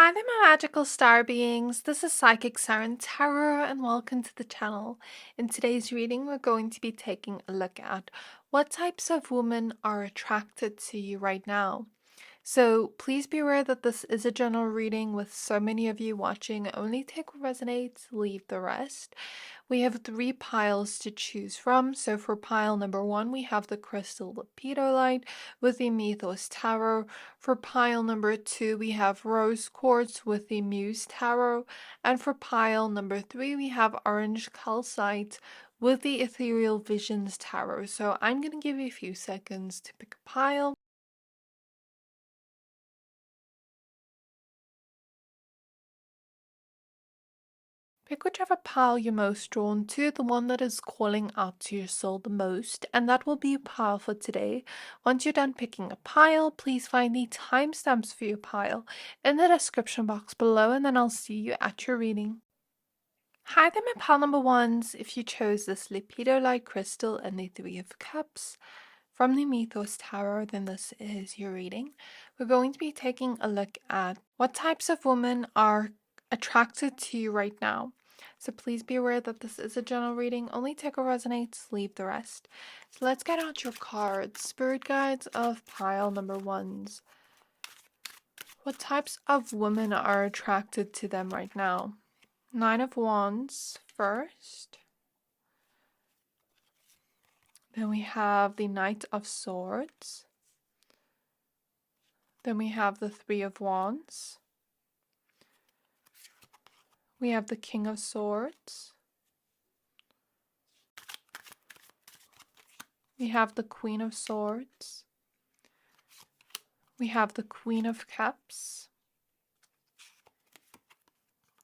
Hi there, my magical star beings. This is Psychic Siren Tarot, and welcome to the channel. In today's reading, we're going to be taking a look at what types of women are attracted to you right now. So please be aware that this is a general reading with so many of you watching. Only take what resonates, leave the rest. We have 3 piles to choose from. So for pile number 1, we have the crystal Lepidolite with the Mythos tarot. For pile number 2, we have rose quartz with the Muse tarot. And for pile number 3, we have orange calcite with the Ethereal Visions tarot. So I'm going to give you a few seconds to pick a pile. Pick whichever pile you're most drawn to, the one that is calling out to your soul the most, and that will be your pile for today. Once you're done picking a pile, please find the timestamps for your pile in the description box below, and then I'll see you at your reading. Hi there, my pile number ones. If you chose this Lepidolite crystal and the 3 of Cups from the Mythos tarot, then this is your reading. We're going to be taking a look at what types of women are attracted to you right now. So please be aware that this is a general reading. Only take what resonates, leave the rest. So let's get out your cards. Spirit guides of pile number ones. What types of women are attracted to them right now? 9 of Wands first. Then we have the Knight of Swords. Then we have the 3 of Wands. We have the King of Swords. We have the Queen of Swords. We have the Queen of Cups.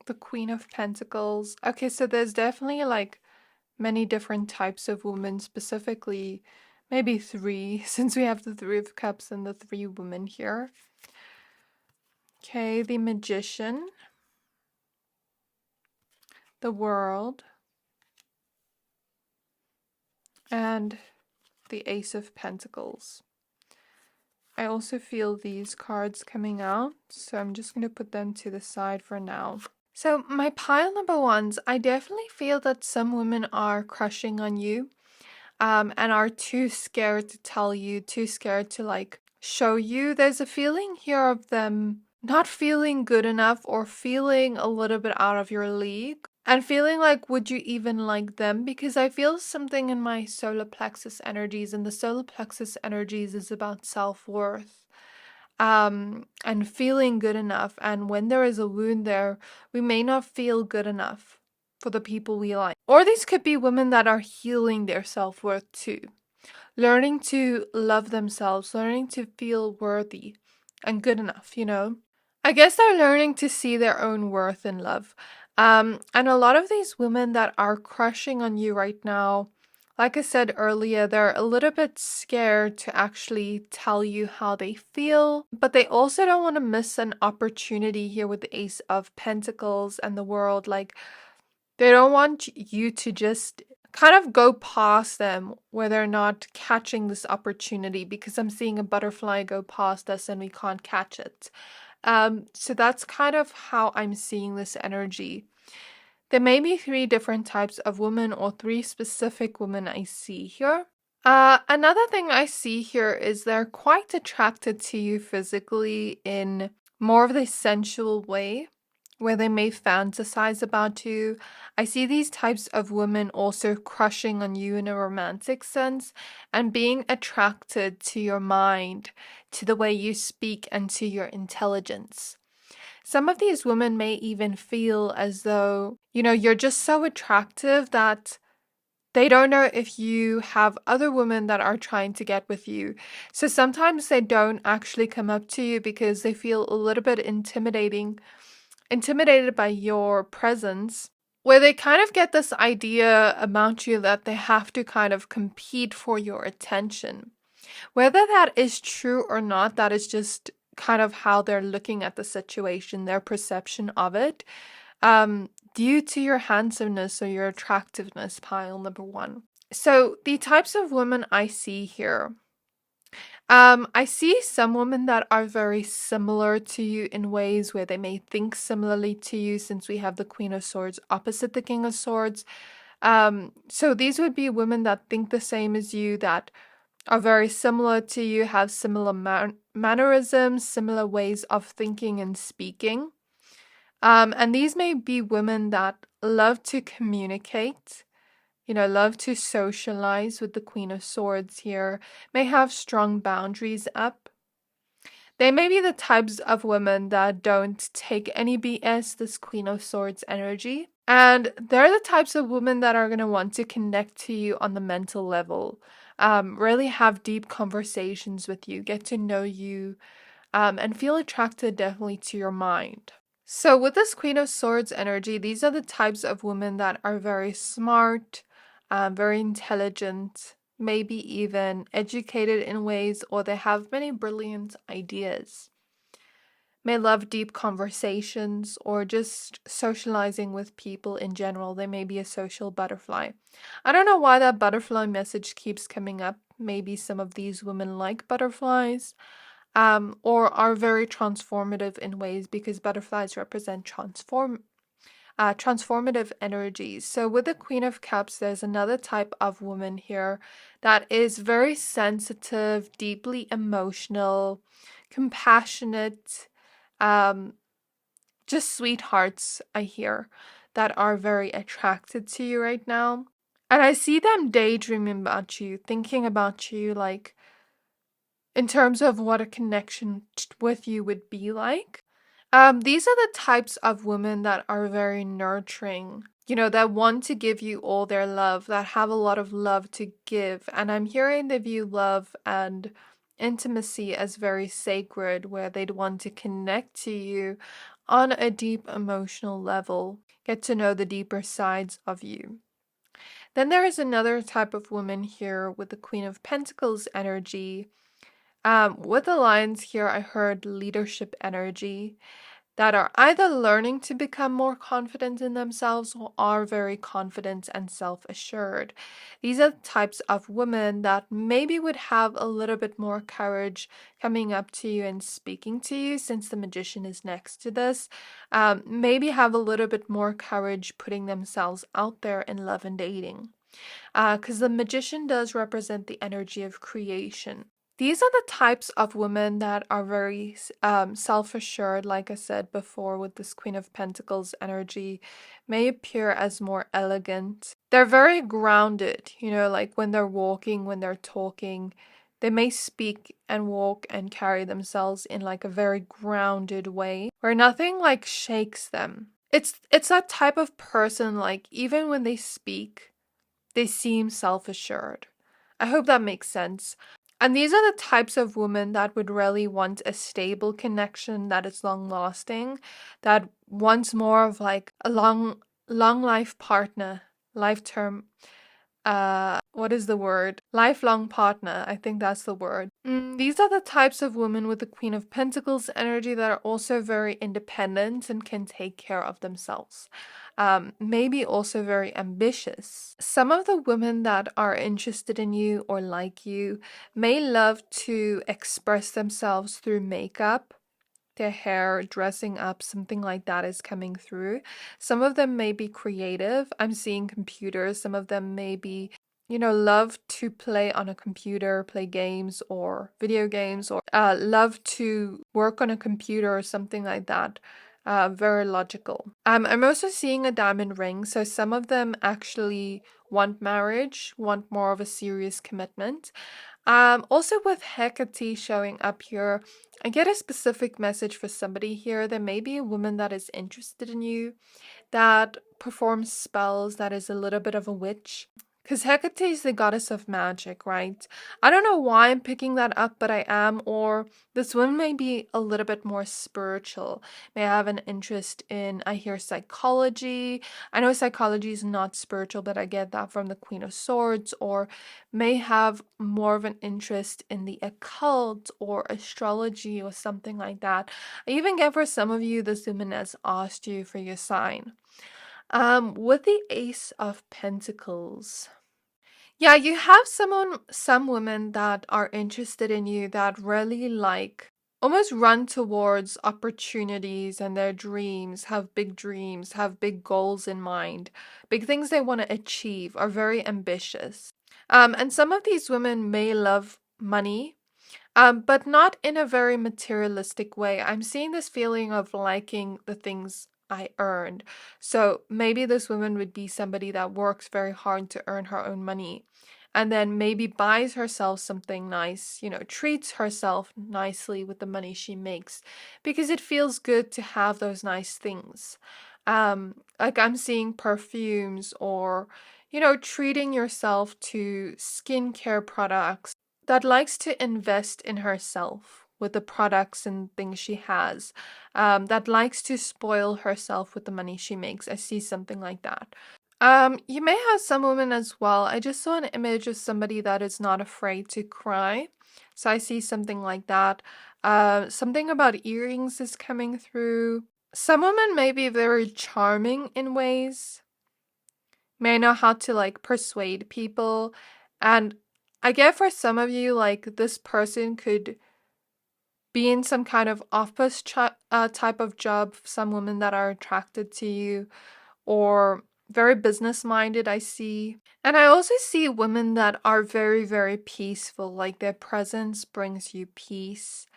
The Queen of Pentacles. Okay, so there's definitely like many different types of women, specifically maybe 3, since we have the 3 of Cups and the 3 women here. Okay, the Magician. The World. And the Ace of Pentacles. I also feel these cards coming out, so I'm just going to put them to the side for now. So my pile number ones, I definitely feel that some women are crushing on you and are too scared to tell you, too scared to like show you. There's a feeling here of them not feeling good enough or feeling a little bit out of your league. And feeling like, would you even like them? Because I feel something in my solar plexus energies, and the solar plexus energies is about self-worth. And feeling good enough. And when there is a wound there, we may not feel good enough for the people we like. Or these could be women that are healing their self-worth too. Learning to love themselves, learning to feel worthy and good enough, you know. I guess they're learning to see their own worth in love. And a lot of these women that are crushing on you right now, like I said earlier, they're a little bit scared to actually tell you how they feel, but they also don't want to miss an opportunity here with the Ace of Pentacles and the World. Like, they don't want you to just kind of go past them where they're not catching this opportunity, because I'm seeing a butterfly go past us and we can't catch it. So that's kind of how I'm seeing this energy. There may be 3 different types of women, or 3 specific women I see here. Another thing I see here is they're quite attracted to you physically in more of the sensual way, where they may fantasize about you. I see these types of women also crushing on you in a romantic sense and being attracted to your mind, to the way you speak, and to your intelligence. Some of these women may even feel as though, you know, you're just so attractive that they don't know if you have other women that are trying to get with you. So sometimes they don't actually come up to you because they feel a little bit intimidated by your presence, where they kind of get this idea about you that they have to kind of compete for your attention. Whether that is true or not, that is just kind of how they're looking at the situation, their perception of it, due to your handsomeness or your attractiveness, pile number 1. So the types of women I see here, I see some women that are very similar to you in ways where they may think similarly to you, since we have the Queen of Swords opposite the King of Swords. So these would be women that think the same as you, that are very similar to you, have similar mannerisms, similar ways of thinking and speaking. And these may be women that love to communicate, love to socialize with the Queen of Swords here, may have strong boundaries up. They may be the types of women that don't take any BS, this Queen of Swords energy. And they're the types of women that are going to want to connect to you on the mental level, really have deep conversations with you, get to know you, and feel attracted definitely to your mind. So with this Queen of Swords energy, these are the types of women that are very smart, very intelligent, maybe even educated in ways, or they have many brilliant ideas. May love deep conversations or just socializing with people in general. They may be a social butterfly. I don't know why that butterfly message keeps coming up. Maybe some of these women like butterflies. Or are very transformative in ways, because butterflies represent transformative energies. So with the Queen of Cups, there's another type of woman here that is very sensitive, deeply emotional, compassionate, just sweethearts, I hear, that are very attracted to you right now. And I see them daydreaming about you, thinking about you, like, in terms of what a connection with you would be like. These are the types of women that are very nurturing, that want to give you all their love, that have a lot of love to give. And I'm hearing they view love and intimacy as very sacred, where they'd want to connect to you on a deep emotional level, get to know the deeper sides of you. Then there is another type of woman here with the Queen of Pentacles energy. With the lines here, I heard leadership energy, that are either learning to become more confident in themselves or are very confident and self-assured. These are the types of women that maybe would have a little bit more courage coming up to you and speaking to you, since the Magician is next to this. Maybe have a little bit more courage putting themselves out there in love and dating. Because the Magician does represent the energy of creation. These are the types of women that are very self-assured, like I said before, with this Queen of Pentacles energy, may appear as more elegant. They're very grounded, like when they're walking, when they're talking, they may speak and walk and carry themselves in like a very grounded way, where nothing like shakes them. It's that type of person, like even when they speak, they seem self-assured. I hope that makes sense. And these are the types of women that would really want a stable connection that is long lasting, that wants more of like a long life partner, life term, what is the word? Lifelong partner. I think that's the word. These are the types of women with the Queen of Pentacles energy that are also very independent and can take care of themselves. Maybe also very ambitious. Some of the women that are interested in you or like you may love to express themselves through makeup, their hair, dressing up, something like that is coming through. Some of them may be creative. I'm seeing computers. Some of them may be, love to play on a computer, play games or video games, or love to work on a computer or something like that. Very logical. I'm also seeing a diamond ring. So some of them actually want marriage, want more of a serious commitment. Also with Hecate showing up here, I get a specific message for somebody here. There may be a woman that is interested in you, that performs spells, that is a little bit of a witch. Because Hecate is the goddess of magic, right? I don't know why I'm picking that up, but I am. Or this woman may be a little bit more spiritual, may have an interest in, I hear, psychology. I know psychology is not spiritual, but I get that from the Queen of Swords. Or may have more of an interest in the occult or astrology or something like that. I even get for some of you, this woman has asked you for your sign. With the Ace of Pentacles. Yeah, you have some women that are interested in you that really like almost run towards opportunities and their dreams, have big goals in mind, big things they want to achieve, are very ambitious. And some of these women may love money, but not in a very materialistic way. I'm seeing this feeling of liking the things I earned. So maybe this woman would be somebody that works very hard to earn her own money and then maybe buys herself something nice, treats herself nicely with the money she makes because it feels good to have those nice things. Like I'm seeing perfumes or, treating yourself to skincare products that likes to invest in herself with the products and things she has, that likes to spoil herself with the money she makes. I see something like that. You may have some women as well. I just saw an image of somebody that is not afraid to cry. So I see something like that. Something about earrings is coming through. Some women may be very charming in ways, may know how to like persuade people. And I get for some of you, like this person could be in some kind of office type of job, some women that are attracted to you, or very business minded, I see. And I also see women that are very, very peaceful, like their presence brings you peace.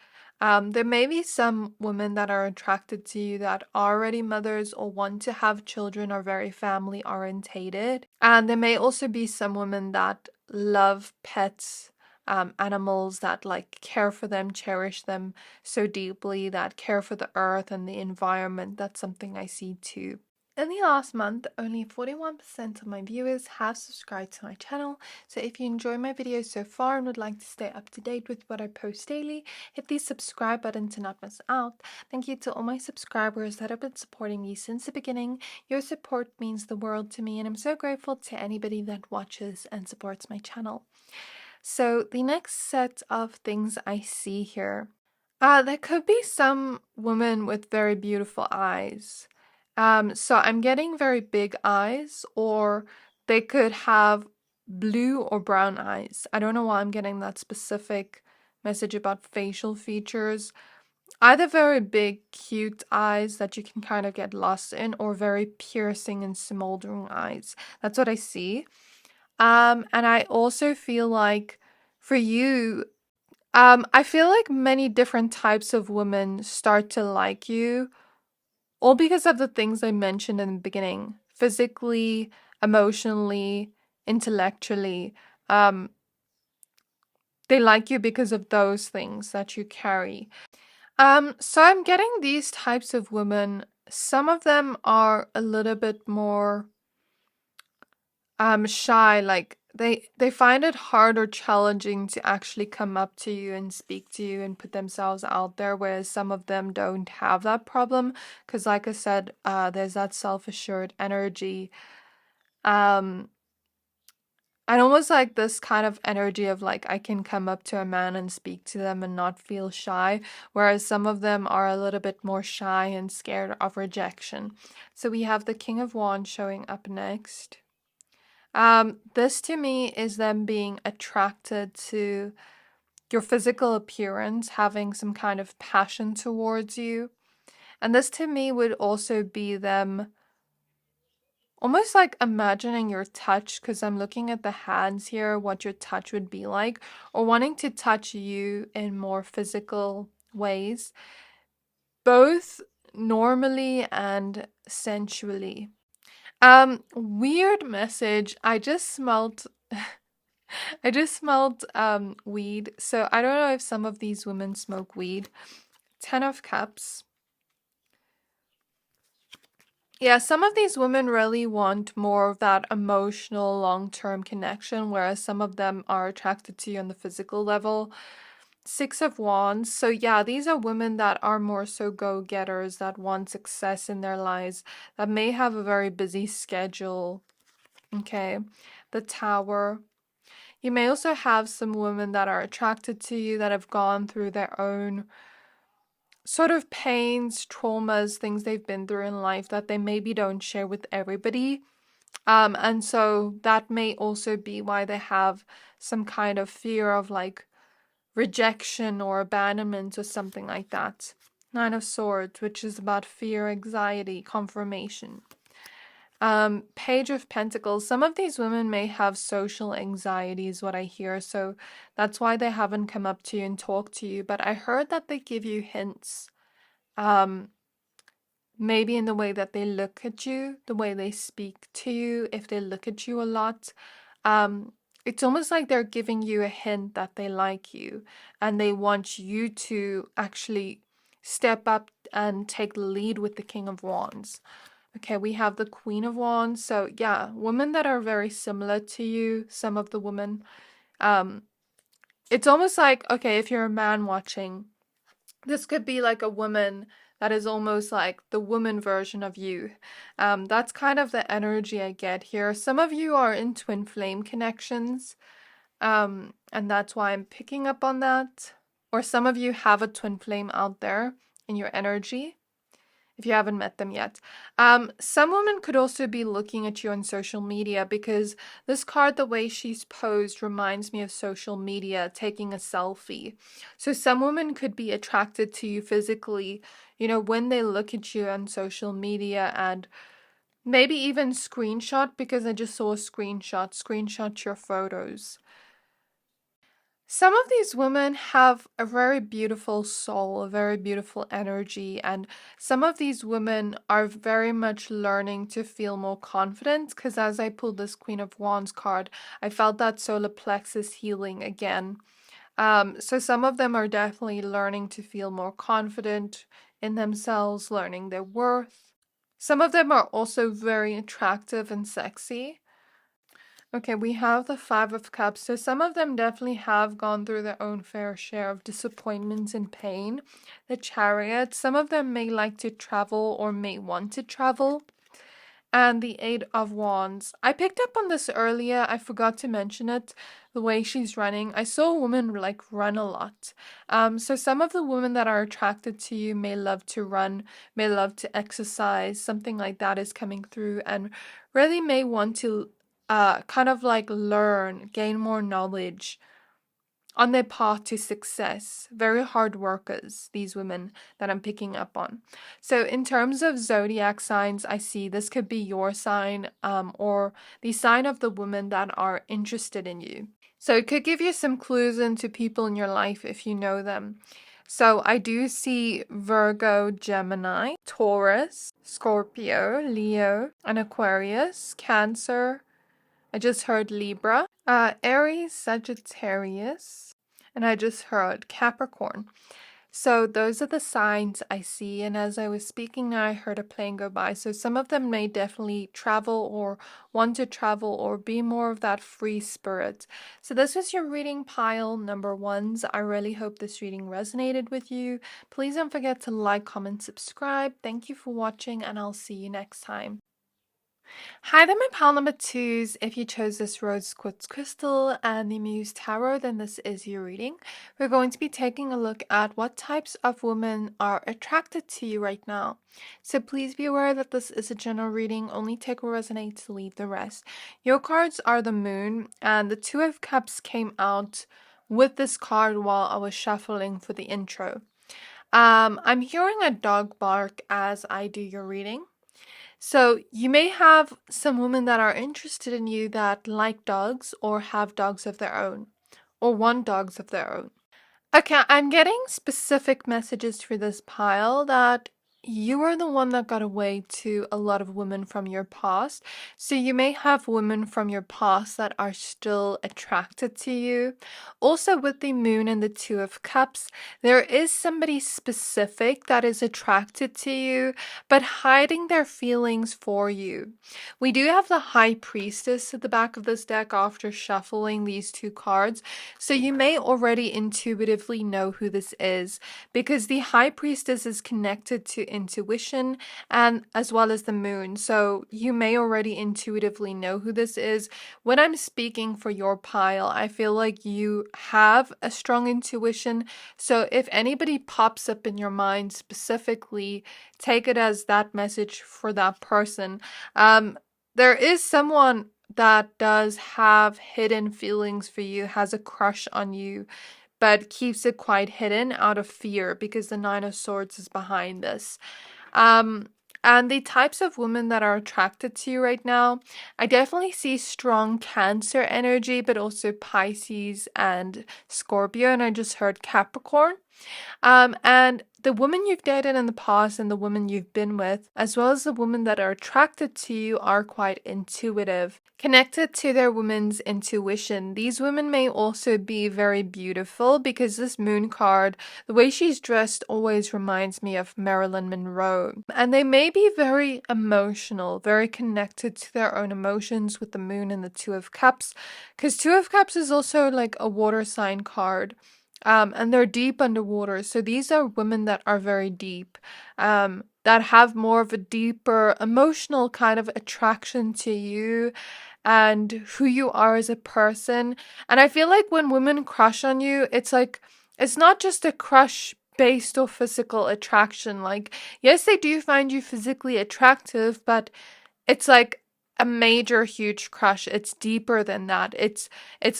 There may be some women that are attracted to you that are already mothers or want to have children, are very family orientated. And there may also be some women that love pets, animals that like care for them, cherish them so deeply, that care for the earth and the environment. That's something I see too. In the last month, only 41% of my viewers have subscribed to my channel, so if you enjoy my videos so far and would like to stay up to date with what I post daily, hit the subscribe button to not miss out. Thank you to all my subscribers that have been supporting me since the beginning. Your support means the world to me, and I'm so grateful to anybody that watches and supports my channel. So the next set of things I see here, there could be some women with very beautiful eyes. So I'm getting very big eyes, or they could have blue or brown eyes. I don't know why I'm getting that specific message about facial features. Either very big, cute eyes that you can kind of get lost in, or very piercing and smoldering eyes. That's what I see. And I also feel like for you, I feel like many different types of women start to like you, all because of the things I mentioned in the beginning, physically, emotionally, intellectually. Um, they like you because of those things that you carry. So I'm getting these types of women. Some of them are a little bit more shy, like they find it hard or challenging to actually come up to you and speak to you and put themselves out there, whereas some of them don't have that problem because like I said, there's that self-assured energy, um and almost like this kind of energy of like I can come up to a man and speak to them and not feel shy, whereas some of them are a little bit more shy and scared of rejection. So we have the King of Wands showing up next. This to me is them being attracted to your physical appearance, having some kind of passion towards you. And this to me would also be them almost like imagining your touch, because I'm looking at the hands here, what your touch would be like, or wanting to touch you in more physical ways, both normally and sensually. Weird message. I just smelled weed. So I don't know if some of these women smoke weed. 10 of Cups. Yeah, some of these women really want more of that emotional long-term connection, whereas some of them are attracted to you on the physical level. 6 of Wands. So yeah, these are women that are more so go-getters, that want success in their lives, that may have a very busy schedule. Okay. The Tower. You may also have some women that are attracted to you that have gone through their own sort of pains, traumas, things they've been through in life that they maybe don't share with everybody. And so that may also be why they have some kind of fear of like rejection or abandonment or something like that. Nine of Swords, which is about fear, anxiety, confirmation. Page of Pentacles. Some of these women may have social anxiety is what I hear, so that's why they haven't come up to you and talked to you. But I heard that they give you hints. Maybe in the way that they look at you, the way they speak to you, if they look at you a lot. It's almost like they're giving you a hint that they like you and they want you to actually step up and take the lead with the King of Wands. Okay, we have the Queen of Wands. So yeah, women that are very similar to you, some of the women. It's almost like, okay, if you're a man watching, this could be like a woman that is almost like the woman version of you. That's kind of the energy I get here. Some of you are in twin flame connections, and that's why I'm picking up on that. Or some of you have a twin flame out there in your energy, if you haven't met them yet. Some women could also be looking at you on social media, because this card, the way she's posed, reminds me of social media, taking a selfie. So some women could be attracted to you physically, you know, when they look at you on social media, and maybe even screenshot, because I just saw a screenshot your photos. Some of these women have a very beautiful soul, a very beautiful energy, and some of these women are very much learning to feel more confident, because as I pulled this Queen of Wands card, I felt that solar plexus healing again. So some of them are definitely learning to feel more confident in themselves, learning their worth. Some of them are also very attractive and sexy. Okay, we have the Five of Cups. So some of them definitely have gone through their own fair share of disappointments and pain. The Chariot. Some of them may like to travel or may want to travel. And the Eight of Wands. I picked up on this earlier. I forgot to mention it. The way she's running. I saw a woman like run a lot. So some of the women that are attracted to you may love to run, may love to exercise. Something like that is coming through, and really may want to kind of like learn, gain more knowledge on their path to success. Very hard workers, these women that I'm picking up on. So in terms of zodiac signs, I see this could be your sign, or the sign of the women that are interested in you. So it could give you some clues into people in your life if you know them. So I do see Virgo, Gemini, Taurus, Scorpio, Leo, and Aquarius, Cancer. I just heard Libra, Aries, Sagittarius, and I just heard Capricorn. So those are the signs I see, and as I was speaking now, I heard a plane go by. So some of them may definitely travel or want to travel or be more of that free spirit. So this was your reading pile number ones. I really hope this reading resonated with you. Please don't forget to like, comment, subscribe. Thank you for watching, and I'll see you next time. Hi there, my pile number twos. If you chose this rose quartz crystal and the Muse tarot, then this is your reading. We're going to be taking a look at what types of women are attracted to you right now. So please be aware that this is a general reading. Only take what resonates to leave the rest. Your cards are the Moon, and the Two of Cups came out with this card while I was shuffling for the intro. I'm hearing a dog bark as I do your reading. So you may have some women that are interested in you that like dogs or have dogs of their own or want dogs of their own. Okay, I'm getting specific messages for this pile that you are the one that got away to a lot of women from your past. So you may have women from your past that are still attracted to you. Also, with the Moon and the Two of Cups, there is somebody specific that is attracted to you, but hiding their feelings for you. We do have the High Priestess at the back of this deck after shuffling these two cards. So you may already intuitively know who this is, because the High Priestess is connected to intuition and as well as the Moon. So you may already intuitively know who this is. When I'm speaking for your pile, I feel like you have a strong intuition. So if anybody pops up in your mind specifically, take it as that message for that person. there is someone that does have hidden feelings for you, has a crush on you, but keeps it quite hidden out of fear because the Nine of Swords is behind this. Um, and the types of women that are attracted to you right now, I definitely see strong Cancer energy, but also Pisces and Scorpio, and I just heard Capricorn. And the women you've dated in the past and the women you've been with, as well as the women that are attracted to you, are quite intuitive, connected to their woman's intuition. These women may also be very beautiful because this moon card, the way she's dressed always reminds me of Marilyn Monroe. And they may be very emotional, very connected to their own emotions with the moon and the Two of Cups, because Two of Cups is also like a water sign card. And they're deep underwater. So these are women that are very deep, that have more of a deeper emotional kind of attraction to you and who you are as a person. And I feel like when women crush on you, it's like, it's not just a crush based off physical attraction. Like, yes, they do find you physically attractive, but it's like a major huge crush. It's deeper than that. It's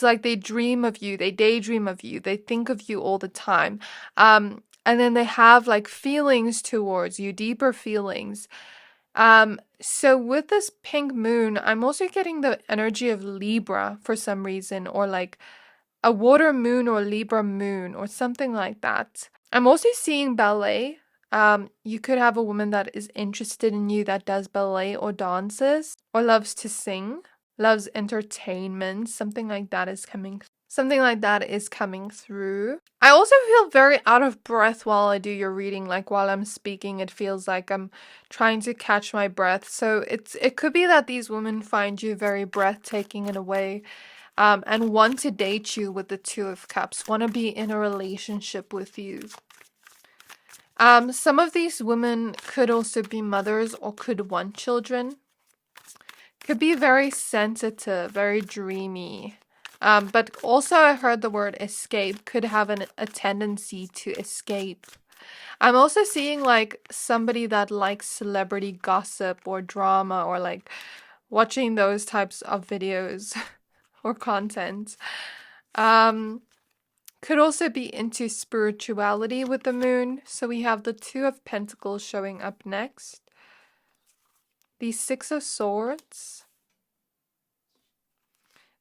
like they dream of you, they daydream of you, they think of you all the time. And then they have like feelings towards you, deeper feelings. So with this pink moon, I'm also getting the energy of Libra for some reason, or like a water moon or Libra moon or something like that. I'm also seeing ballet. You could have a woman that is interested in you that does ballet or dances or loves to sing, loves entertainment, something like that is coming. Something like that is coming through. I also feel very out of breath while I do your reading. Like while I'm speaking, it feels like I'm trying to catch my breath. So it could be that these women find you very breathtaking in a way, and want to date you with the Two of Cups, want to be in a relationship with you. Some of these women could also be mothers or could want children. Could be very sensitive, very dreamy. But also I heard the word escape, could have a tendency to escape. I'm also seeing like somebody that likes celebrity gossip or drama or like watching those types of videos or content. Could also be into spirituality with the moon. So we have the Two of Pentacles showing up next. The Six of Swords.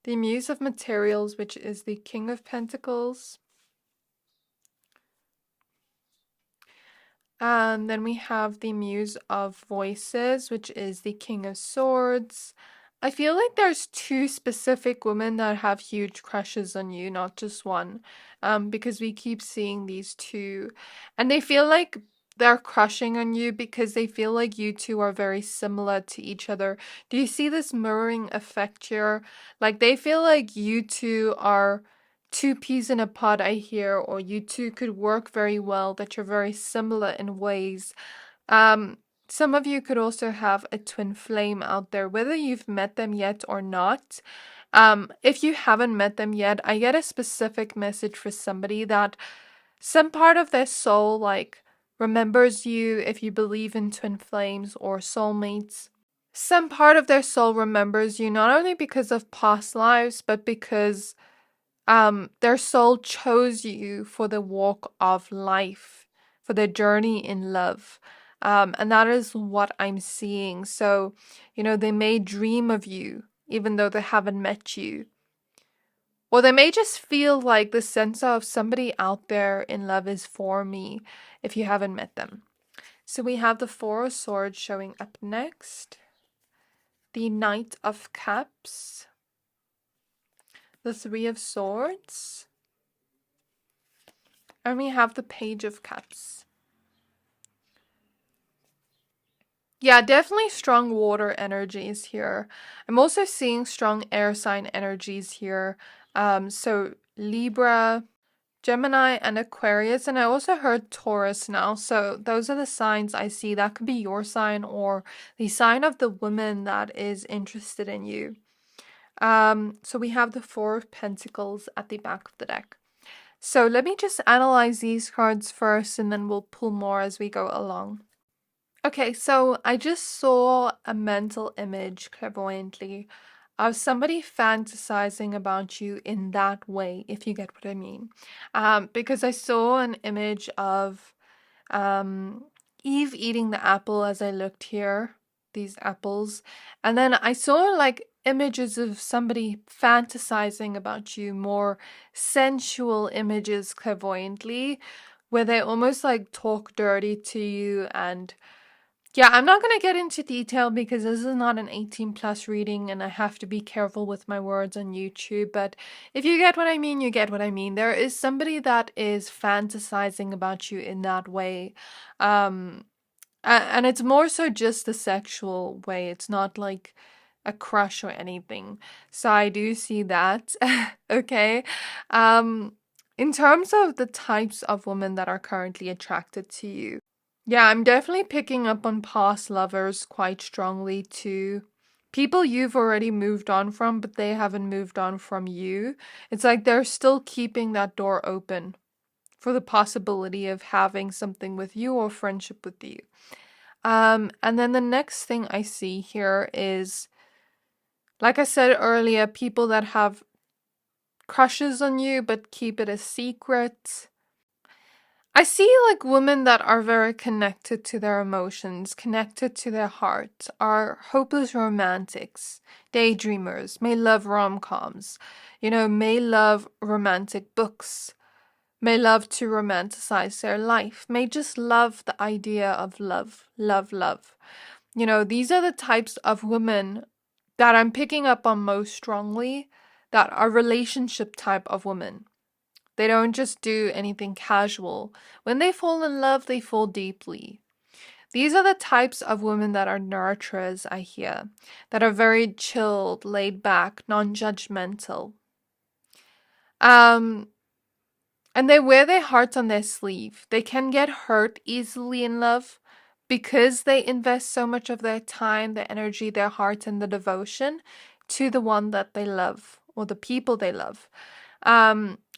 The Muse of Materials, which is the King of Pentacles. And then we have the Muse of Voices, which is the King of Swords. I feel like there's two specific women that have huge crushes on you, not just one, because we keep seeing these two. And they feel like they're crushing on you because they feel like you two are very similar to each other. Do you see this mirroring effect here? Like they feel like you two are two peas in a pod, I hear, or you two could work very well, that you're very similar in ways. Some of you could also have a twin flame out there, whether you've met them yet or not. If you haven't met them yet, I get a specific message for somebody that some part of their soul, like, remembers you if you believe in twin flames or soulmates. Some part of their soul remembers you not only because of past lives, but because their soul chose you for the walk of life, for the journey in love. And that is what I'm seeing. So, they may dream of you, even though they haven't met you. Or they may just feel like the sense of somebody out there in love is for me, if you haven't met them. So we have the Four of Swords showing up next. The Knight of Cups. The Three of Swords. And we have the Page of Cups. Yeah, definitely strong water energies here. I'm also seeing strong air sign energies here. So Libra, Gemini, and Aquarius. And I also heard Taurus now. So those are the signs I see. That could be your sign or the sign of the woman that is interested in you. So we have the Four of Pentacles at the back of the deck. So let me just analyze these cards first and then we'll pull more as we go along. Okay, so I just saw a mental image clairvoyantly of somebody fantasizing about you in that way, if you get what I mean. Because I saw an image of um, Eve eating the apple as I looked here, these apples. And then I saw like images of somebody fantasizing about you, more sensual images clairvoyantly, where they almost like talk dirty to you. And yeah, I'm not going to get into detail because this is not an 18 plus reading and I have to be careful with my words on YouTube. But if you get what I mean, you get what I mean. There is somebody that is fantasizing about you in that way. Um, and it's more so just the sexual way. It's not like a crush or anything. So I do see that. Okay. Um, in terms of the types of women that are currently attracted to you. Yeah, I'm definitely picking up on past lovers quite strongly too. People you've already moved on from, but they haven't moved on from you. It's like they're still keeping that door open for the possibility of having something with you or friendship with you. And then the next thing I see here is, like I said earlier, people that have crushes on you but keep it a secret. I see like women that are very connected to their emotions, connected to their heart, are hopeless romantics, daydreamers, may love rom-coms, may love romantic books, may love to romanticize their life, may just love the idea of love, love, love. These are the types of women that I'm picking up on most strongly that are relationship type of women. They don't just do anything casual. When they fall in love, they fall deeply. These are the types of women that are nurturers, I hear, that are very chilled, laid back, non-judgmental. Um, and they wear their hearts on their sleeve. They can get hurt easily in love because they invest so much of their time, their energy, their heart, and the devotion to the one that they love or the people they love.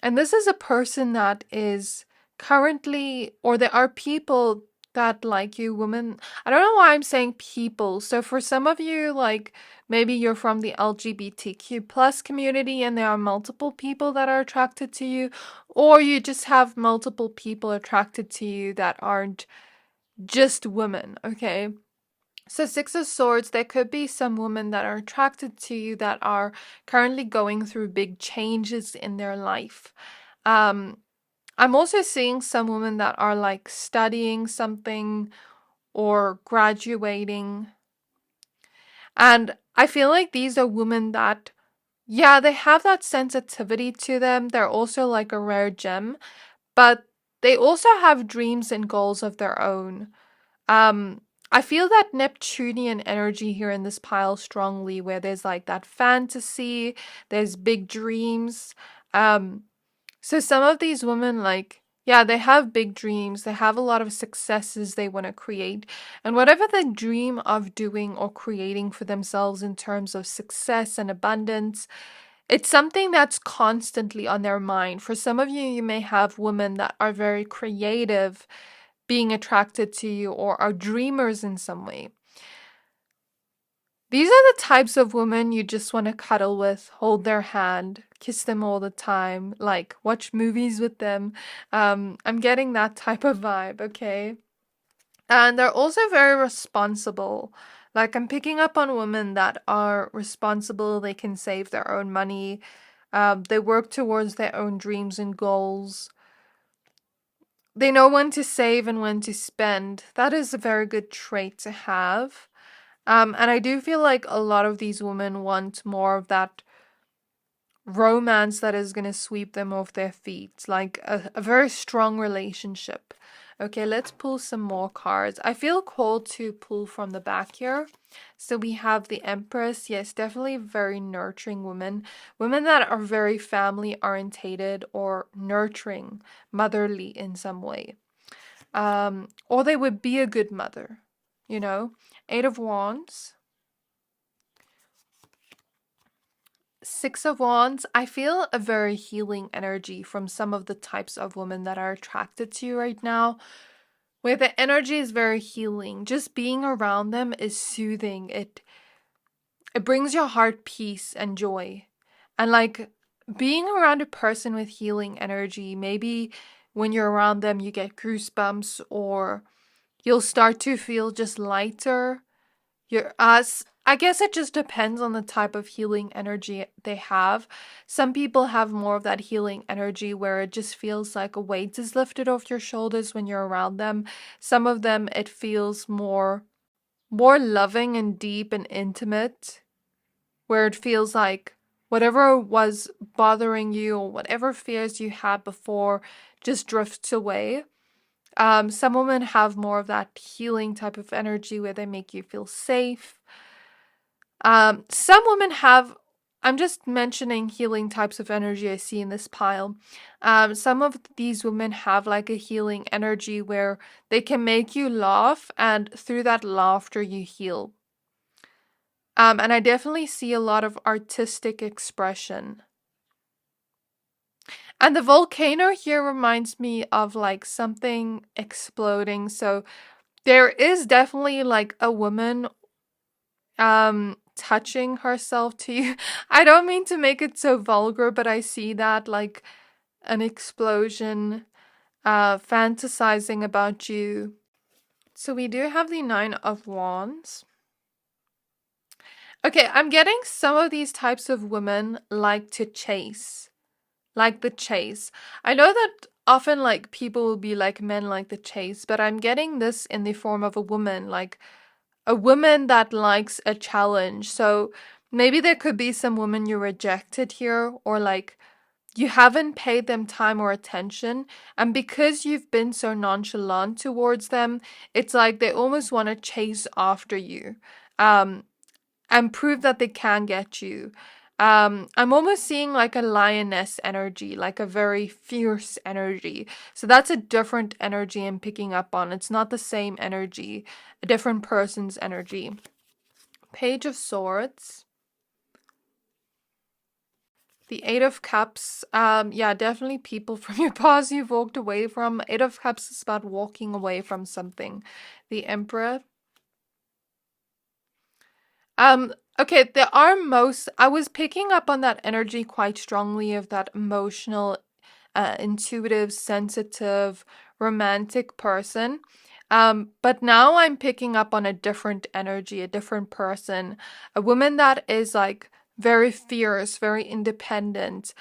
And this is a person that is currently, or there are people that like you, women. I don't know why I'm saying people. So for some of you, like maybe you're from the LGBTQ plus community and there are multiple people that are attracted to you, or you just have multiple people attracted to you that aren't just women, okay? So Six of Swords, there could be some women that are attracted to you that are currently going through big changes in their life. I'm also seeing some women that are like studying something or graduating. And I feel like these are women that, yeah, they have that sensitivity to them. They're also like a rare gem, but they also have dreams and goals of their own. I feel that Neptunian energy here in this pile strongly, where there's like that fantasy, there's big dreams. So some of these women, like, yeah, they have big dreams, they have a lot of successes they want to create, and whatever they dream of doing or creating for themselves in terms of success and abundance, it's something that's constantly on their mind. For some of you, you may have women that are very creative being attracted to you or are dreamers in some way. These are the types of women you just want to cuddle with, hold their hand, kiss them all the time, like watch movies with them. I'm getting that type of vibe, okay? And they're also very responsible. Like I'm picking up on women that are responsible, they can save their own money, they work towards their own dreams and goals. They know when to save and when to spend. That is a very good trait to have. And I do feel like a lot of these women want more of that romance that is going to sweep them off their feet, like a very strong relationship. Okay, let's pull some more cards. I feel called to pull from the back here. So we have the Empress. Yes, definitely very nurturing women. Women that are very family orientated or nurturing, motherly in some way. Or they would be a good mother, Eight of Wands. Six of Wands, I feel a very healing energy from some of the types of women that are attracted to you right now. where the energy is very healing. Just being around them is soothing. It brings your heart peace and joy. And like being around a person with healing energy, maybe when you're around them, you get goosebumps, or you'll start to feel just lighter. I guess it just depends on the type of healing energy they have. Some people have more of that healing energy where it just feels like a weight is lifted off your shoulders when you're around them. Some of them, it feels more loving and deep and intimate, where it feels like whatever was bothering you or whatever fears you had before just drifts away. Some women have more of that healing type of energy where they make you feel safe. Some women have, I'm just mentioning healing types of energy I see in this pile. Some of these women have like a healing energy where they can make you laugh, and through that laughter you heal. And I definitely see a lot of artistic expression. And the volcano here reminds me of like something exploding. So there is definitely like a woman touching herself to you. I don't mean to make it so vulgar, but I see that like an explosion fantasizing about you. So we do have the 9 of Wands. Okay, I'm getting some of these types of women like to chase. Like the chase. I know that often like people will be like men like the chase, but I'm getting this in the form of a woman, like a woman that likes a challenge. So maybe there could be some women you rejected here, or like you haven't paid them time or attention, and because you've been so nonchalant towards them, it's like they almost want to chase after you. And prove that they can get you. I'm almost seeing like a lioness energy, like a very fierce energy. So that's a different energy I'm picking up on. It's not the same energy, a different person's energy. Page of Swords. The 8 of Cups. Yeah, definitely people from your past you've walked away from. 8 of Cups is about walking away from something. The Emperor. Okay, I was picking up on that energy quite strongly of that emotional, intuitive, sensitive, romantic person. But now I'm picking up on a different energy, a different person, a woman that is like very fierce, very independent,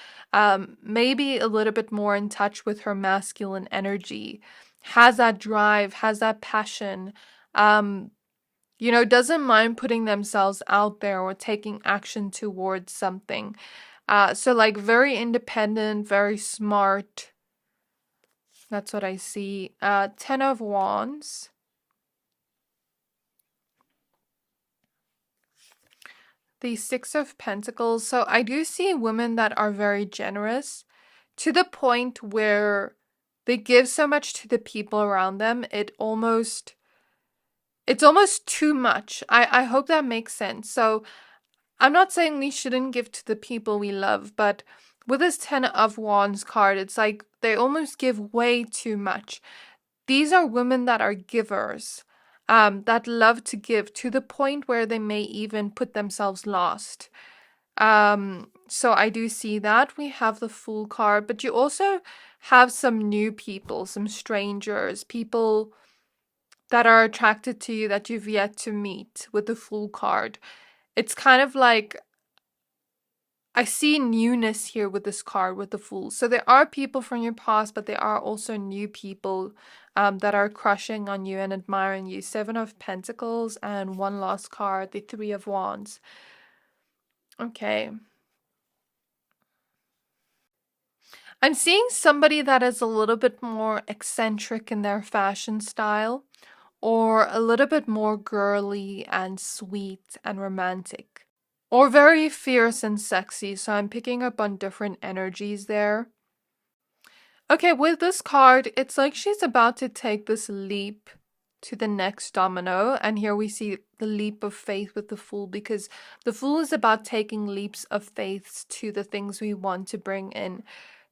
maybe a little bit more in touch with her masculine energy, has that drive, has that passion, doesn't mind putting themselves out there or taking action towards something. So like very independent, very smart. That's what I see. 10 of Wands. The 6 of Pentacles. So I do see women that are very generous to the point where they give so much to the people around them. It's almost too much. I hope that makes sense. So I'm not saying we shouldn't give to the people we love, but with this 10 of Wands card, it's like they almost give way too much. These are women that are givers, that love to give to the point where they may even put themselves last. So I do see that. We have the Fool card, but you also have some new people, some strangers, people that are attracted to you that you've yet to meet with the Fool card. It's kind of like I see newness here with this card, with the Fool. So there are people from your past, but there are also new people that are crushing on you and admiring you. 7 of Pentacles and one last card, the 3 of Wands. Okay. I'm seeing somebody that is a little bit more eccentric in their fashion style, or a little bit more girly and sweet and romantic, or very fierce and sexy. So I'm picking up on different energies there. Okay, with this card, it's like she's about to take this leap to the next domino. And here we see the leap of faith with the Fool, because the Fool is about taking leaps of faith to the things we want to bring in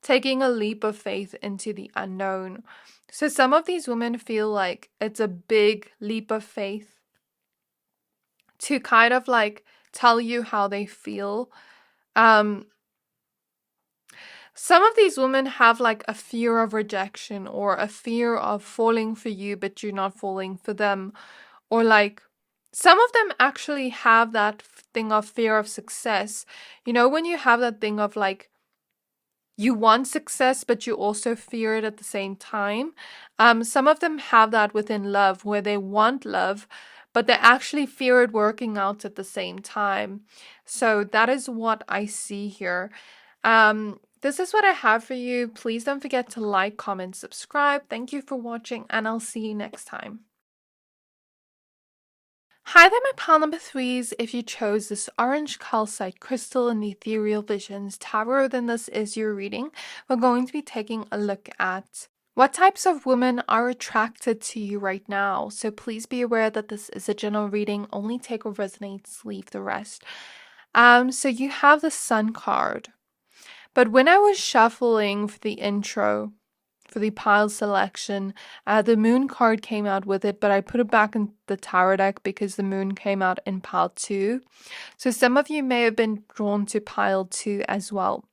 taking a leap of faith into the unknown. So some of these women feel like it's a big leap of faith to kind of like tell you how they feel. Some of these women have like a fear of rejection or a fear of falling for you, but you're not falling for them. Or like some of them actually have that thing of fear of success. You know, when you have that thing of like, you want success, but you also fear it at the same time. Some of them have that within love, where they want love, but they actually fear it working out at the same time. So that is what I see here. This is what I have for you. Please don't forget to like, comment, subscribe. Thank you for watching, and I'll see you next time. Hi there, my pile number threes. If you chose this orange calcite crystal in the Ethereal Visions Tarot, then this is your reading. We're going to be taking a look at what types of women are attracted to you right now. So please be aware that this is a general reading. Only take what resonates, leave the rest. So you have the Sun card. But when I was shuffling for the intro, for the pile selection, the moon card came out with it, but I put it back in the tarot deck because the moon came out in pile 2. So some of you may have been drawn to pile 2 as well.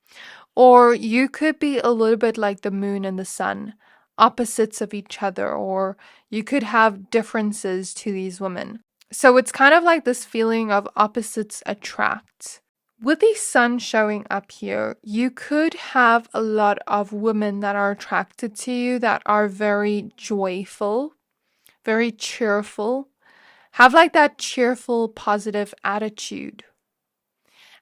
Or you could be a little bit like the moon and the sun, opposites of each other, or you could have differences to these women. So it's kind of like this feeling of opposites attract. With the sun showing up here, you could have a lot of women that are attracted to you that are very joyful, very cheerful, have like that cheerful, positive attitude.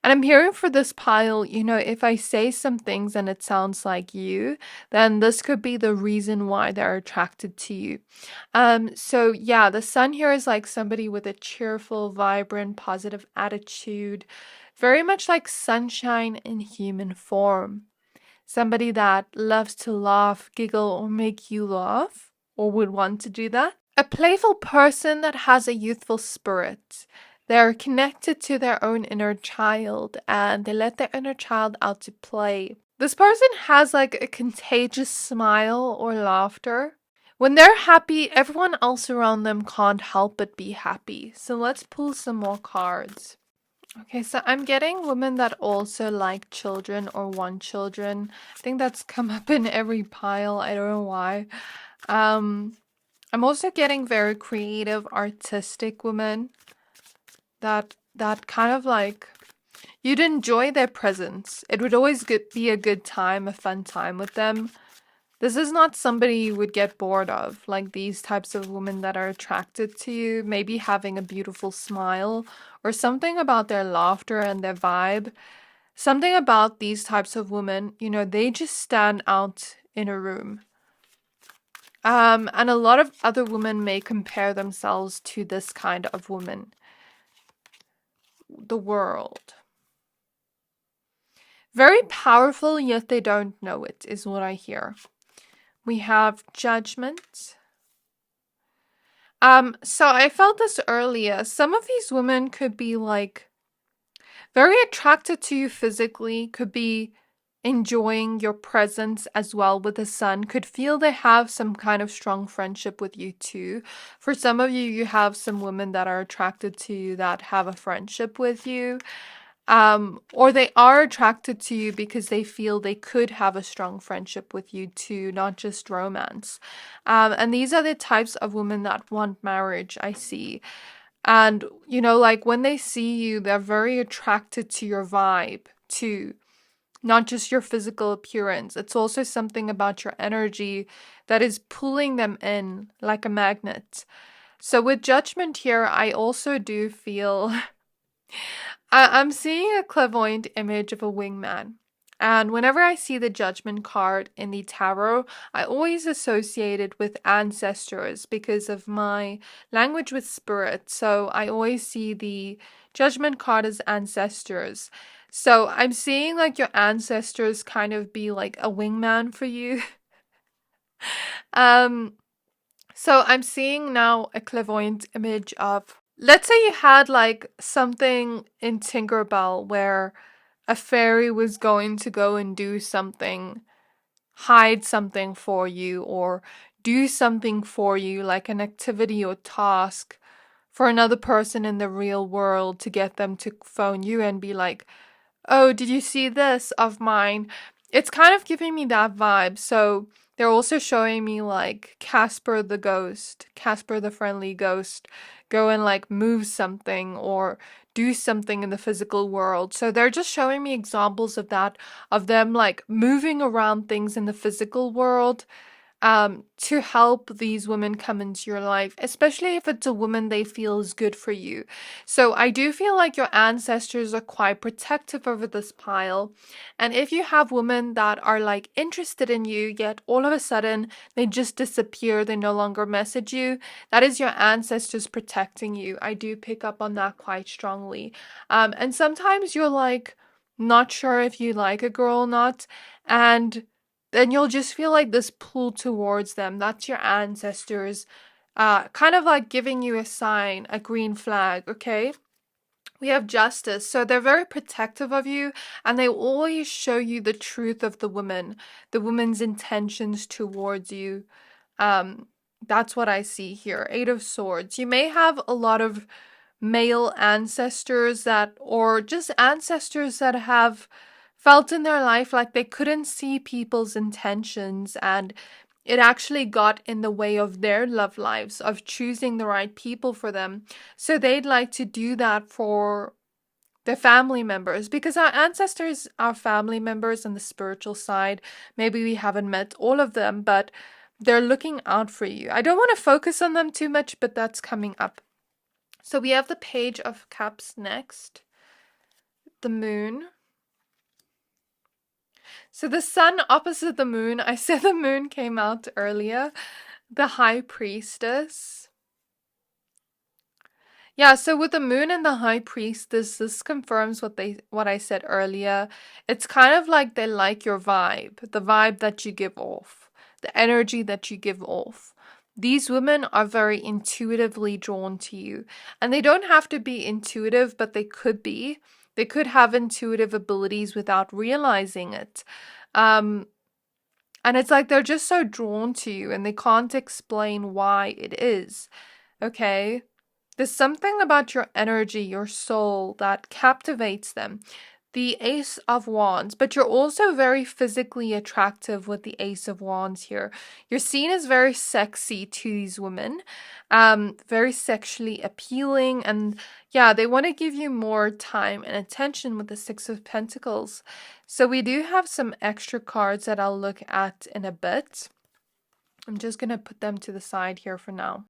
And I'm hearing for this pile, you know, if I say some things and it sounds like you, then this could be the reason why they're attracted to you. So yeah, the sun here is like somebody with a cheerful, vibrant, positive attitude, very much like sunshine in human form. Somebody that loves to laugh, giggle, or make you laugh, or would want to do that. A playful person that has a youthful spirit. They're connected to their own inner child and they let their inner child out to play. This person has like a contagious smile or laughter. When they're happy, everyone else around them can't help but be happy. So let's pull some more cards. Okay, so I'm getting women that also like children or want children. I think that's come up in every pile. I don't know why. I'm also getting very creative, artistic women that kind of like you'd enjoy their presence. It would always be a good time, a fun time with them. This is not somebody you would get bored of, like these types of women that are attracted to you, maybe having a beautiful smile or something about their laughter and their vibe. Something about these types of women, you know, they just stand out in a room. And a lot of other women may compare themselves to this kind of woman. The World. Very powerful, yet they don't know it, is what I hear. We have Judgment. So I felt this earlier. Some of these women could be like very attracted to you physically, could be enjoying your presence as well with the sun, could feel they have some kind of strong friendship with you too. For some of you, you have some women that are attracted to you that have a friendship with you. Or they are attracted to you because they feel they could have a strong friendship with you too, not just romance. And these are the types of women that want marriage, I see. And, you know, like when they see you, they're very attracted to your vibe too, not just your physical appearance. It's also something about your energy that is pulling them in like a magnet. So with Judgment here, I also do feel... I'm seeing a clairvoyant image of a wingman. And whenever I see the Judgment card in the tarot, I always associate it with ancestors because of my language with spirit. So I always see the Judgment card as ancestors. So I'm seeing like your ancestors kind of be like a wingman for you. So I'm seeing now a clairvoyant image of, let's say you had like something in Tinkerbell where a fairy was going to go and do something hide something for you or do something for you, like an activity or task for another person in the real world to get them to phone you and be like, oh, did you see this of mine? It's kind of giving me that vibe. So they're also showing me like Casper the ghost, Casper the friendly ghost, go and like move something or do something in the physical world. So they're just showing me examples of that, of them like moving around things in the physical world to help these women come into your life, especially if it's a woman they feel is good for you. So I do feel like your ancestors are quite protective over this pile. And if you have women that are like interested in you, yet all of a sudden they just disappear, they no longer message you, that is your ancestors protecting you. I do pick up on that quite strongly. And sometimes you're like not sure if you like a girl or not. And then you'll just feel like this pull towards them. That's your ancestors, kind of like giving you a sign, a green flag, okay? We have justice. So they're very protective of you and they always show you the truth of the woman's intentions towards you. That's what I see here. Eight of Swords. You may have a lot of male ancestors that, or just ancestors that have felt in their life like they couldn't see people's intentions and it actually got in the way of their love lives, of choosing the right people for them. So they'd like to do that for their family members because our ancestors are family members on the spiritual side. Maybe we haven't met all of them, but they're looking out for you. I don't want to focus on them too much, but that's coming up. So we have the Page of Cups next. The Moon. So the sun opposite the moon. I said the moon came out earlier. The High Priestess. Yeah, so with the moon and the high priestess, this confirms what I said earlier. It's kind of like they like your vibe, the vibe that you give off, the energy that you give off. These women are very intuitively drawn to you. And they don't have to be intuitive, but they could be. They could have intuitive abilities without realizing it. And it's like they're just so drawn to you and they can't explain why it is. Okay? There's something about your energy, your soul, that captivates them. The Ace of Wands, but you're also very physically attractive with the Ace of Wands here. You're seen as very sexy to these women, very sexually appealing, and yeah, they want to give you more time and attention with the Six of Pentacles. So we do have some extra cards that I'll look at in a bit. I'm just going to put them to the side here for now.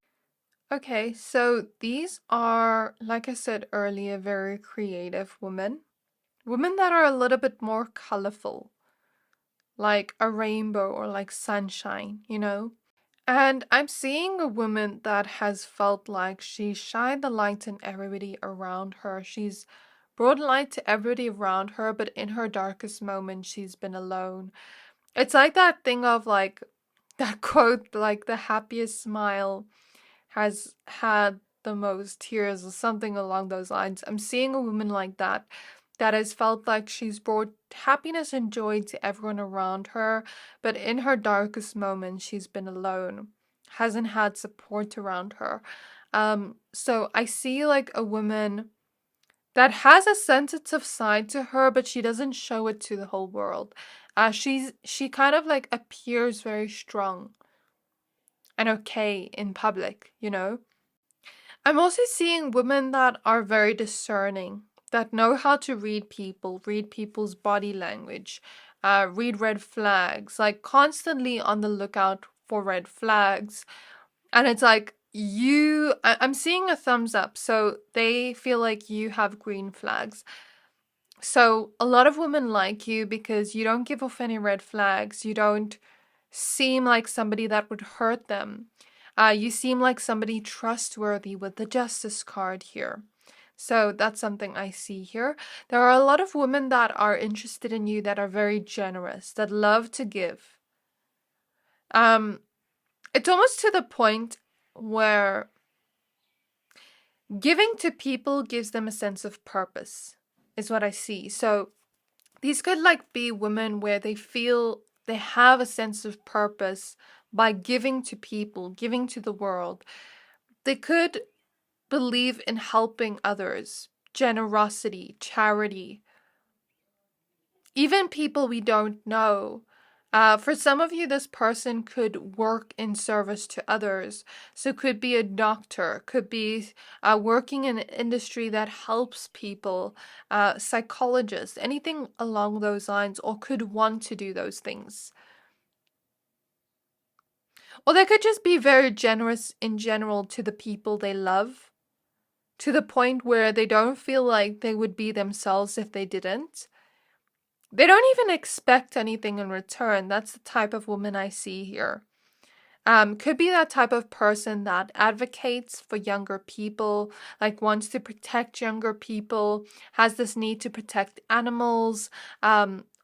Okay, so these are, like I said earlier, very creative women. Women that are a little bit more colorful, like a rainbow or like sunshine, you know? And I'm seeing a woman that has felt like she shined the light in everybody around her. She's brought light to everybody around her, but in her darkest moment, she's been alone. It's like that thing of like, that quote, like the happiest smile has had the most tears or something along those lines. I'm seeing a woman like that has felt like she's brought happiness and joy to everyone around her, but in her darkest moments, she's been alone, hasn't had support around her. So I see like a woman that has a sensitive side to her, but she doesn't show it to the whole world. She kind of like appears very strong and okay in public, you know? I'm also seeing women that are very discerning, that know how to read people, read people's body language, read red flags, like constantly on the lookout for red flags. And it's like I'm seeing a thumbs up, so they feel like you have green flags. So a lot of women like you because you don't give off any red flags. You don't seem like somebody that would hurt them. You seem like somebody trustworthy with the Justice card here. So that's something I see here. There are a lot of women that are interested in you that are very generous, that love to give. It's almost to the point where giving to people gives them a sense of purpose, is what I see. So these could like be women where they feel they have a sense of purpose by giving to people, giving to the world. They could believe in helping others, generosity, charity, even people we don't know. For some of you, this person could work in service to others. So could be a doctor, could be working in an industry that helps people, psychologist, anything along those lines, or could want to do those things. Or they could just be very generous in general to the people they love, to the point where they don't feel like they would be themselves if they didn't. They don't even expect anything in return. That's the type of woman I see here. Could be that type of person that advocates for younger people, like wants to protect younger people, has this need to protect animals,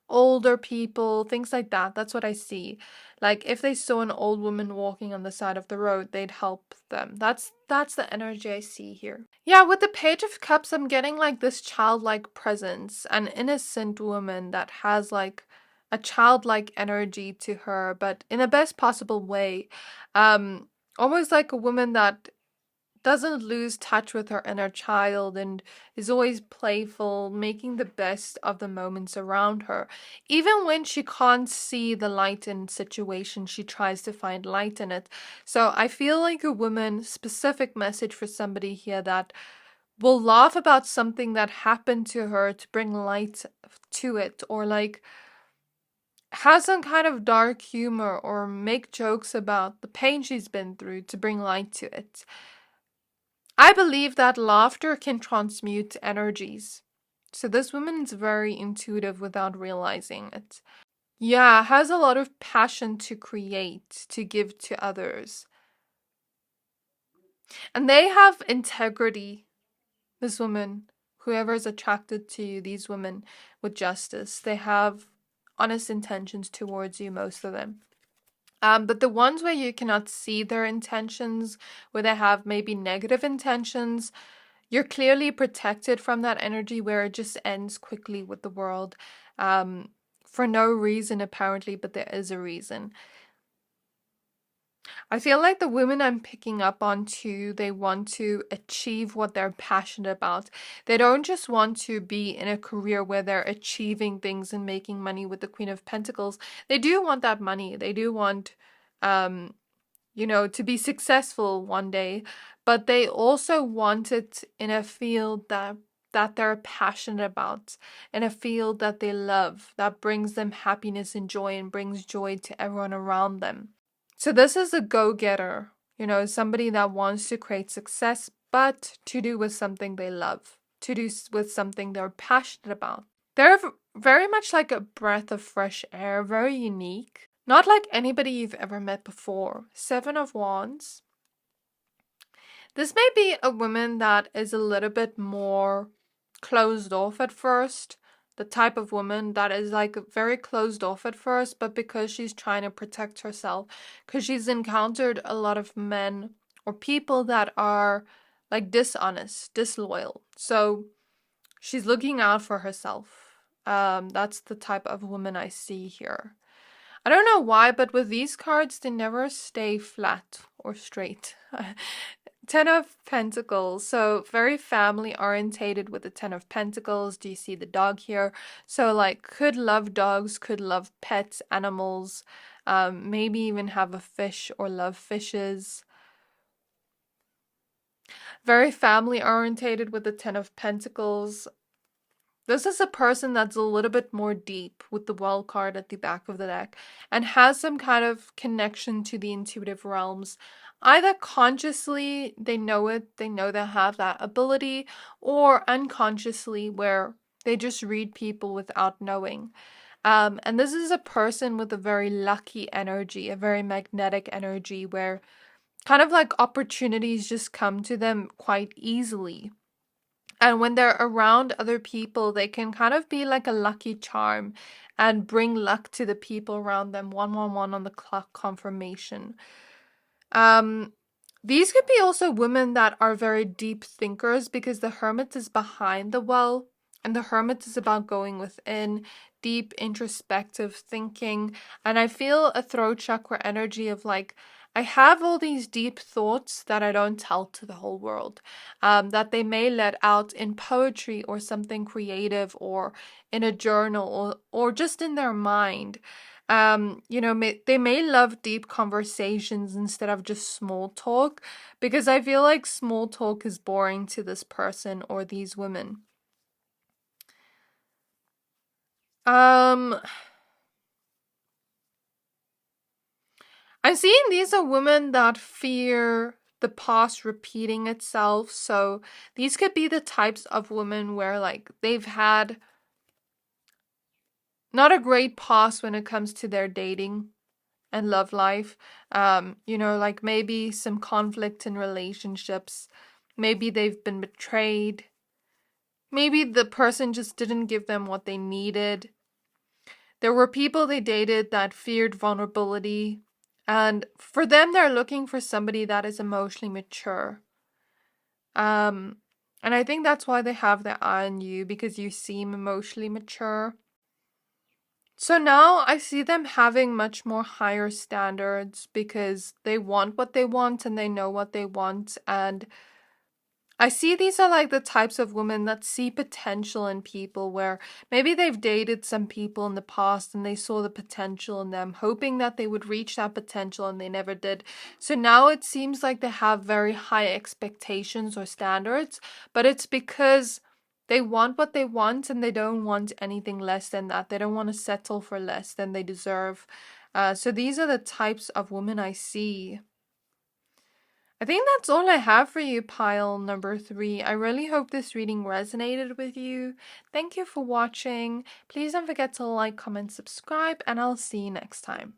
older people, things like that. That's what I see. Like if they saw an old woman walking on the side of the road, they'd help them. That's the energy I see here. Yeah, with the Page of Cups, I'm getting like this childlike presence, an innocent woman that has like a childlike energy to her, but in the best possible way. Almost like a woman that doesn't lose touch with her inner child and is always playful, making the best of the moments around her. Even when she can't see the light in situation, she tries to find light in it. So I feel like a woman, specific message for somebody here that will laugh about something that happened to her to bring light to it, or like have some kind of dark humor or make jokes about the pain she's been through to bring light to it. I believe that laughter can transmute energies. So this woman's very intuitive without realizing it. Yeah, has a lot of passion to create, to give to others. And they have integrity, this woman, whoever is attracted to these women with justice. They have honest intentions towards you, most of them. But the ones where you cannot see their intentions, where they have maybe negative intentions, you're clearly protected from that energy where it just ends quickly with the world. For no reason apparently, but there is a reason. I feel like the women I'm picking up on too, they want to achieve what they're passionate about. They don't just want to be in a career where they're achieving things and making money with the Queen of Pentacles. They do want that money. They do want, to be successful one day, but they also want it in a field that they're passionate about, in a field that they love, that brings them happiness and joy and brings joy to everyone around them. So this is a go-getter, somebody that wants to create success, but to do with something they love, to do with something they're passionate about. They're very much like a breath of fresh air, very unique. Not like anybody you've ever met before. 7 of Wands. This may be a woman that is a little bit more closed off at first. The type of woman that is like very closed off at first, but because she's trying to protect herself, because she's encountered a lot of men or people that are like dishonest, disloyal. So she's looking out for herself. That's the type of woman I see here. I don't know why, but with these cards, they never stay flat or straight. 10 of Pentacles, so very family orientated with the 10 of Pentacles. Do you see the dog here? So like could love dogs, could love pets, animals, maybe even have a fish or love fishes. Very family orientated with the 10 of Pentacles. This is a person that's a little bit more deep with the Well card at the back of the deck and has some kind of connection to the intuitive realms. Either consciously they know it, they know they have that ability, or unconsciously where they just read people without knowing. And this is a person with a very lucky energy, a very magnetic energy where kind of like opportunities just come to them quite easily. And when they're around other people, they can kind of be like a lucky charm and bring luck to the people around them. 111 on the clock confirmation. These could be also women that are very deep thinkers because the Hermit is behind the Well And the Hermit is about going within, deep introspective thinking. And I feel a throat chakra energy of like, I have all these deep thoughts that I don't tell to the whole world, that they may let out in poetry or something creative or in a journal or just in their mind. They may love deep conversations instead of just small talk, because I feel like small talk is boring to this person or these women. I'm seeing these are women that fear the past repeating itself. So these could be the types of women where like they've had not a great past when it comes to their dating and love life. Like maybe some conflict in relationships. Maybe they've been betrayed. Maybe the person just didn't give them what they needed. There were people they dated that feared vulnerability. And for them, they're looking for somebody that is emotionally mature. And I think that's why they have their eye on you, because you seem emotionally mature. So now I see them having much more higher standards because they want what they want and they know what they want. And I see these are like the types of women that see potential in people, where maybe they've dated some people in the past and they saw the potential in them, hoping that they would reach that potential and they never did. So now it seems like they have very high expectations or standards, but it's because they want what they want and they don't want anything less than that. They don't want to settle for less than they deserve. So these are the types of women I see. I think that's all I have for you, pile number 3. I really hope this reading resonated with you. Thank you for watching. Please don't forget to like, comment, subscribe, and I'll see you next time.